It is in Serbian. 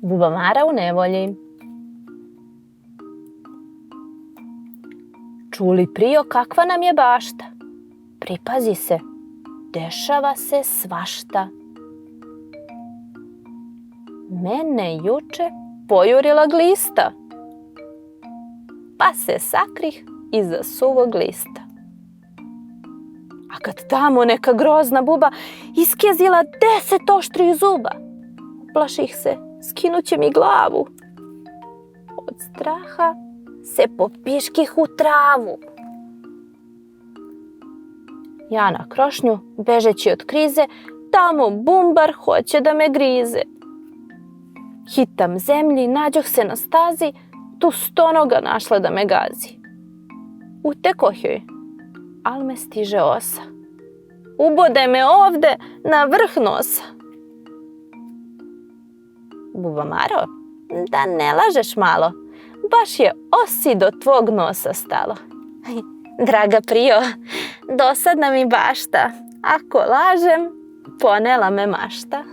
Bubamara u nevolji. Čuli Prio kakva nam je bašta? Pripazi se, dešava se svašta. Mene juče pojurila glista, pa se sakrih iza suvog lista. A kad tamo neka grozna buba iskjezila 10 oštrih zuba, plaših se, skinuće mi glavu. Od straha se popiških u travu. Ja na krošnju, bežeći od krize, tamo bumbar hoće da me grize. Hitam zemlji, nađoh se na stazi, tu stonoga našla da me gazi. Utekoh joj, al me stiže osa. Ubode me ovde na vrh nosa. Bubamaro, da ne lažeš malo, baš je osi do tvog nosa stalo. Draga Prio, dosadna mi bašta, ako lažem, ponela me mašta.